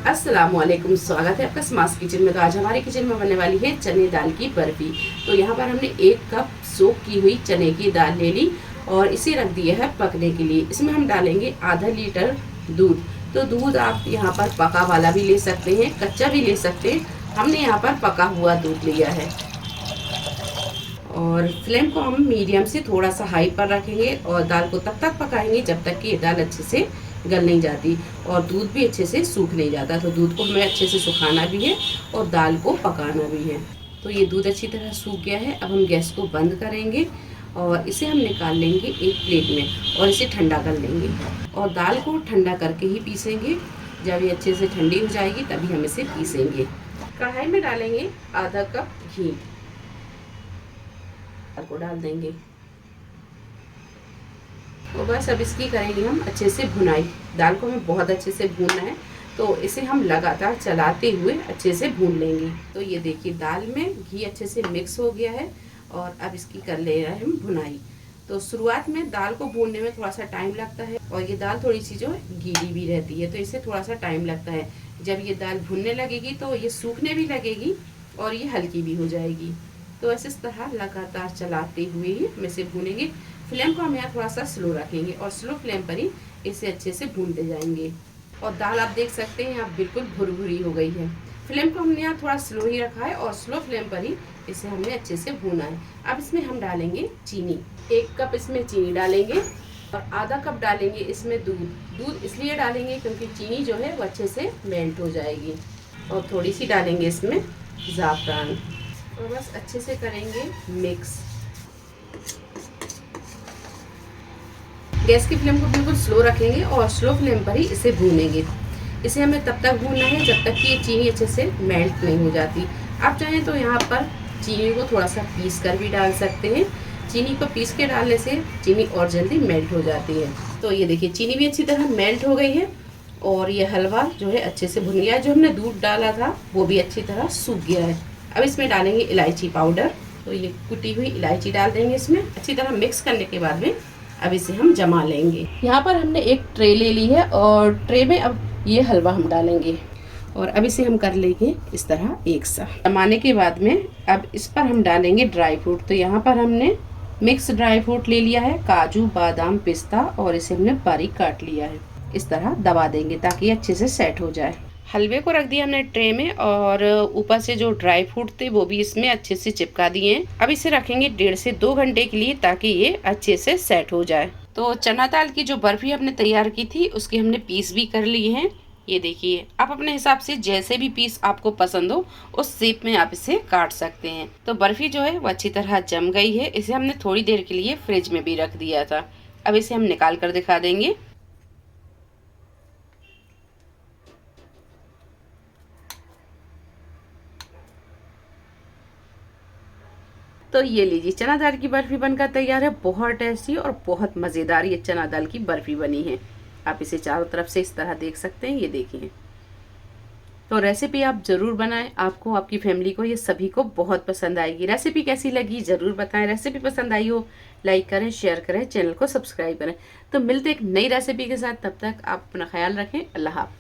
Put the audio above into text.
अस्सलामुअलैकुम, स्वागत है आपका स्मास किचन में। तो आज हमारे किचन में बनने वाली है चने दाल की बर्फी। तो यहाँ पर हमने 1 कप सोक की हुई चने की दाल ले ली और इसे रख दिया है पकने के लिए। इसमें हम डालेंगे आधा लीटर दूध। तो दूध आप यहाँ पर पका वाला भी ले सकते हैं, कच्चा भी ले सकते हैं। हमने यहाँ पर पका हुआ दूध लिया है और फ्लेम को हम मीडियम से थोड़ा सा हाई पर रखेंगे और दाल को तब तक पकाएंगे जब तक कि ये दाल अच्छे से गल नहीं जाती और दूध भी अच्छे से सूख नहीं जाता। तो दूध को हमें अच्छे से सुखाना भी है और दाल को पकाना भी है। तो ये दूध अच्छी तरह सूख गया है। अब हम गैस को बंद करेंगे और इसे हम निकाल लेंगे एक प्लेट में और इसे ठंडा कर लेंगे और दाल को ठंडा करके ही पीसेंगे। जब ये अच्छे से ठंडी हो जाएगी तभी हम इसे पीसेंगे। कढ़ाई में डालेंगे आधा कप घी, दाल को डाल देंगे तो बस अब इसकी करेंगे हम अच्छे से भुनाई। दाल को हमें बहुत अच्छे से भूनना है तो इसे हम लगातार चलाते हुए अच्छे से भून लेंगे। तो ये देखिए दाल में घी अच्छे से मिक्स हो गया है और अब इसकी कर ले रहे हैं हम भुनाई। तो शुरुआत में दाल को भूनने में थोड़ा सा टाइम लगता है और ये दाल थोड़ी सी जो गीली भी रहती है तो इसे थोड़ा सा टाइम लगता है। जब ये दाल भुनने लगेगी तो ये सूखने भी लगेगी और ये हल्की भी हो जाएगी। तो ऐसे इस तरह लगातार चलाते हुए ही हम इसे भूनेंगे। फ्लेम को हम यहाँ थोड़ा सा स्लो रखेंगे और स्लो फ्लेम पर ही इसे अच्छे से भूनते जाएंगे। और दाल आप देख सकते हैं यहाँ बिल्कुल भुरभुरी हो गई है। फ्लेम को हमने यहाँ थोड़ा स्लो ही रखा है और स्लो फ्लेम पर ही इसे हमने अच्छे से भूना है। अब इसमें हम डालेंगे चीनी। 1 कप इसमें चीनी डालेंगे और आधा कप डालेंगे इसमें दूध। दूध इसलिए डालेंगे क्योंकि चीनी जो है वो अच्छे से मेल्ट हो जाएगी। और थोड़ी सी डालेंगे इसमें ज़ाफ़रान और बस अच्छे से करेंगे मिक्स। गैस की फ्लेम को बिल्कुल स्लो रखेंगे और स्लो फ्लेम पर ही इसे भूनेंगे। इसे हमें तब तक भूनना है जब तक कि ये चीनी अच्छे से मेल्ट नहीं हो जाती। आप चाहें तो यहाँ पर चीनी को थोड़ा सा पीस कर भी डाल सकते हैं। चीनी को पीस के डालने से चीनी और जल्दी मेल्ट हो जाती है। तो ये देखिए चीनी भी अच्छी तरह मेल्ट हो गई है और ये हलवा जो है अच्छे से भुन गया है। जो हमने दूध डाला था वो भी अच्छी तरह सूख गया है। अब इसमें डालेंगे इलायची पाउडर। तो ये कुटी हुई इलायची डाल देंगे इसमें। अच्छी तरह मिक्स करने के बाद में अब इसे हम जमा लेंगे। यहाँ पर हमने एक ट्रे ले ली है और ट्रे में अब ये हलवा हम डालेंगे और अब इसे हम कर लेंगे इस तरह एक साथ। जमाने के बाद में अब इस पर हम डालेंगे ड्राई फ्रूट। तो यहाँ पर हमने मिक्स ड्राई फ्रूट ले लिया है, काजू बादाम पिस्ता, और इसे हमने बारीक काट लिया है। इस तरह दबा देंगे ताकि अच्छे से सेट हो जाए। हलवे को रख दिया हमने ट्रे में और ऊपर से जो ड्राई फ्रूट थे वो भी इसमें अच्छे से चिपका दिए हैं। अब इसे रखेंगे 1.5 से 2 घंटे के लिए ताकि ये अच्छे से सेट हो जाए। तो चना दाल की जो बर्फी हमने तैयार की थी उसके हमने पीस भी कर लिए हैं। ये देखिए आप अपने हिसाब से जैसे भी पीस आपको पसंद हो उस शेप में आप इसे काट सकते हैं। तो बर्फी जो है वो अच्छी तरह जम गई है। इसे हमने थोड़ी देर के लिए फ्रिज में भी रख दिया था। अब इसे हम निकाल कर दिखा देंगे। तो ये लीजिए चना दाल की बर्फी बनकर तैयार है। बहुत टेस्टी और बहुत मज़ेदार ये चना दाल की बर्फी बनी है। आप इसे चारों तरफ से इस तरह देख सकते हैं। ये देखिए। तो रेसिपी आप ज़रूर बनाएं। आपको, आपकी फैमिली को, ये सभी को बहुत पसंद आएगी। रेसिपी कैसी लगी ज़रूर बताएं। रेसिपी पसंद आई हो लाइक करें, शेयर करें, चैनल को सब्सक्राइब करें। तो मिलते एक नई रेसिपी के साथ। तब तक आप अपना ख्याल रखें। अल्लाह हाफ़िज़।